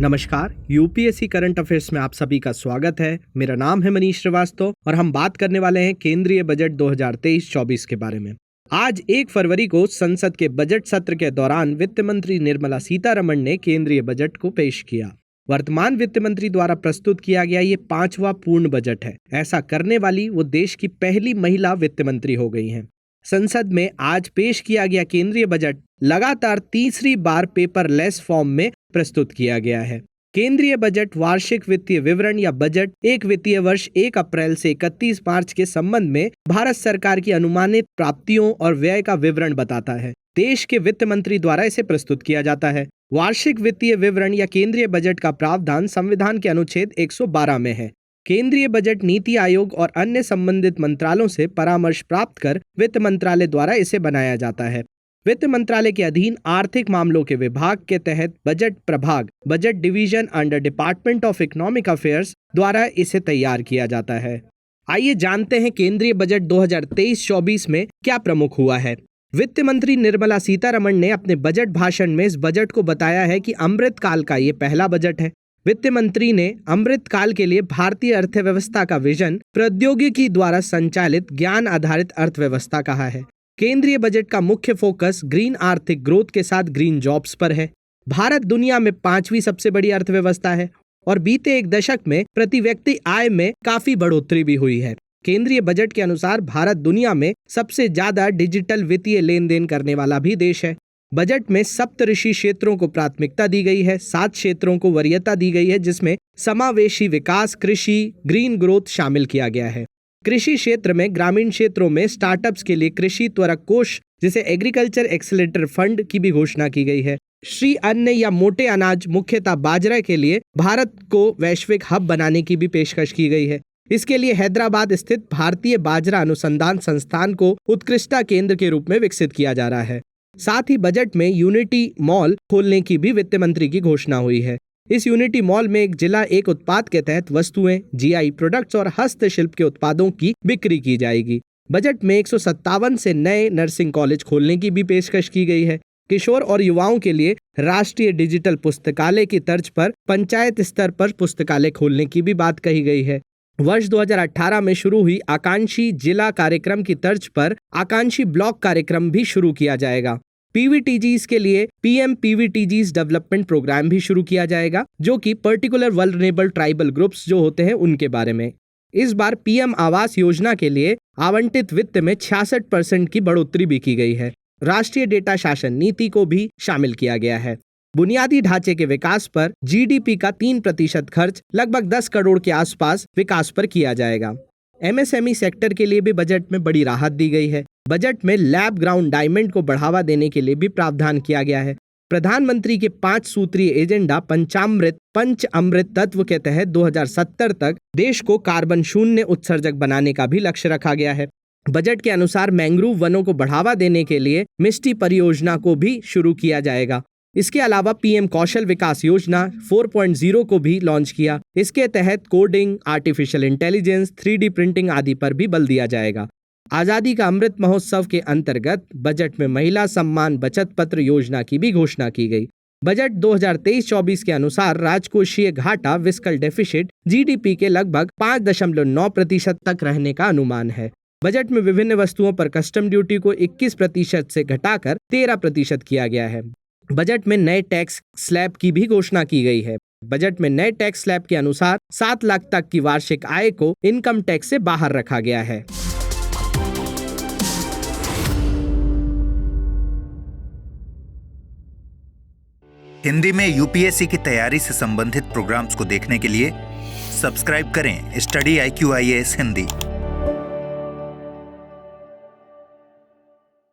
नमस्कार, UPSC current affairs में आप सभी का स्वागत है। मेरा नाम है मनीष श्रीवास्तव और हम बात करने वाले हैं केंद्रीय बजट 2023-24 के बारे में। आज 1 फरवरी को संसद के बजट सत्र के दौरान वित्त मंत्री निर्मला सीतारमण ने केंद्रीय बजट को पेश किया। वर्तमान वित्त मंत्री द्वारा प्रस्तुत किया गया ये 5वां पूर्ण बजट है। ऐसा करने वाली वो देश की पहली महिला वित्त मंत्री हो गई हैं। संसद में आज पेश किया गया केंद्रीय बजट लगातार तीसरी बार पेपरलेस फॉर्म में प्रस्तुत किया गया है। केंद्रीय बजट वार्षिक वित्तीय विवरण या बजट एक वित्तीय वर्ष 1 अप्रैल से 31 मार्च के संबंध में भारत सरकार की अनुमानित प्राप्तियों और व्यय का विवरण बताता है। देश के वित्त मंत्री द्वारा इसे प्रस्तुत किया जाता है। वार्षिक वित्तीय विवरण या केंद्रीय बजट का प्रावधान संविधान के अनुच्छेद 112 में है। केंद्रीय बजट नीति आयोग और अन्य संबंधित मंत्रालयों से परामर्श प्राप्त कर वित्त मंत्रालय द्वारा इसे बनाया जाता है। वित्त मंत्रालय के अधीन आर्थिक मामलों के विभाग के तहत बजट प्रभाग budget division under department of economic affairs द्वारा इसे तैयार किया जाता है। आइए जानते हैं केंद्रीय बजट 2023-24 में क्या प्रमुख हुआ है। वित्त मंत्री निर्मला सीतारमण ने अपने बजट भाषण में इस बजट को बताया है कि अमृत काल का ये पहला बजट है। वित्त मंत्री ने अमृत काल के लिए भारतीय अर्थव्यवस्था का विजन प्रौद्योगिकी द्वारा संचालित ज्ञान आधारित अर्थव्यवस्था कहा है। केंद्रीय बजट का मुख्य फोकस ग्रीन आर्थिक ग्रोथ के साथ ग्रीन जॉब्स पर है। भारत दुनिया में 5वीं सबसे बड़ी अर्थव्यवस्था है और बीते एक दशक में प्रति व्यक्ति आय में काफी बढ़ोतरी भी हुई है। केंद्रीय बजट के अनुसार भारत दुनिया में सबसे ज्यादा डिजिटल वित्तीय लेन देन करने वाला भी देश है। बजट में सप्तऋषि क्षेत्रों को प्राथमिकता दी गई है। 7 क्षेत्रों को वरीयता दी गई है, जिसमें समावेशी विकास, कृषि, ग्रीन ग्रोथ शामिल किया गया है। कृषि क्षेत्र में ग्रामीण क्षेत्रों में स्टार्टअप्स के लिए कृषि त्वरक कोष जिसे एग्रीकल्चर एक्सीलरेटर फंड की भी घोषणा की गई है। श्री अन्न या मोटे अनाज मुख्यतः बाजरा के लिए भारत को वैश्विक हब बनाने की भी पेशकश की गई है। इसके लिए हैदराबाद स्थित भारतीय बाजरा अनुसंधान संस्थान को उत्कृष्टता केंद्र के रूप में विकसित किया जा रहा है। साथ ही बजट में यूनिटी मॉल खोलने की भी वित्त मंत्री की घोषणा हुई है। इस यूनिटी मॉल में एक जिला एक उत्पाद के तहत वस्तुएं, जीआई प्रोडक्ट्स और हस्तशिल्प के उत्पादों की बिक्री की जाएगी। बजट में 157 से नए नर्सिंग कॉलेज खोलने की भी पेशकश की गई है। किशोर और युवाओं के लिए राष्ट्रीय डिजिटल पुस्तकालय की तर्ज पर पंचायत स्तर पर पुस्तकालय खोलने की भी बात कही गई है। वर्ष 2018 में शुरू हुई आकांक्षी जिला कार्यक्रम की तर्ज पर आकांक्षी ब्लॉक कार्यक्रम भी शुरू किया जाएगा। पीवीटीजीज के लिए पीएम पीवीटीजीज डेवलपमेंट प्रोग्राम भी शुरू किया जाएगा, जो कि पर्टिकुलर वल्नरेबल ट्राइबल ग्रुप्स जो होते हैं उनके बारे में। इस बार पीएम आवास योजना के लिए आवंटित वित्त में 66% की बढ़ोतरी भी की गई है। राष्ट्रीय डेटा शासन नीति को भी शामिल किया गया है। बुनियादी ढांचे के विकास पर जीडीपी का 3% खर्च लगभग 10 करोड़ के आसपास विकास पर किया जाएगा। एमएसएमई सेक्टर के लिए भी बजट में बड़ी राहत दी गई है। बजट में लैब ग्राउंड डायमंड को बढ़ावा देने के लिए भी प्रावधान किया गया है। प्रधानमंत्री के 5 सूत्रीय एजेंडा पंच अमृत तत्व के तहत 2070 तक देश को कार्बन शून्य उत्सर्जक बनाने का भी लक्ष्य रखा गया है। बजट के अनुसार मैंग्रोव वनों को बढ़ावा देने के लिए मिस्टी परियोजना को भी शुरू किया जाएगा। इसके अलावा पीएम कौशल विकास योजना 4.0 को भी लॉन्च किया। इसके तहत coding, artificial intelligence, 3D printing आदि पर भी बल दिया जाएगा। आज़ादी का अमृत महोत्सव के अंतर्गत बजट में महिला सम्मान बचत पत्र योजना की भी घोषणा की गई। बजट 2023-24 के अनुसार राजकोषीय घाटा फिस्कल डेफिसिट जीडीपी के लगभग 5.9% तक रहने का अनुमान है। बजट में विभिन्न वस्तुओं पर कस्टम ड्यूटी को 21% से घटाकर 13% किया गया है। बजट में नए टैक्स स्लैब की भी घोषणा की गई है। बजट में नए टैक्स स्लैब के अनुसार 7 लाख तक की वार्षिक आय को इनकम टैक्स से बाहर रखा गया है। हिंदी में यूपीएससी की तैयारी से संबंधित प्रोग्राम्स को देखने के लिए सब्सक्राइब करें स्टडी IQ IAS हिंदी।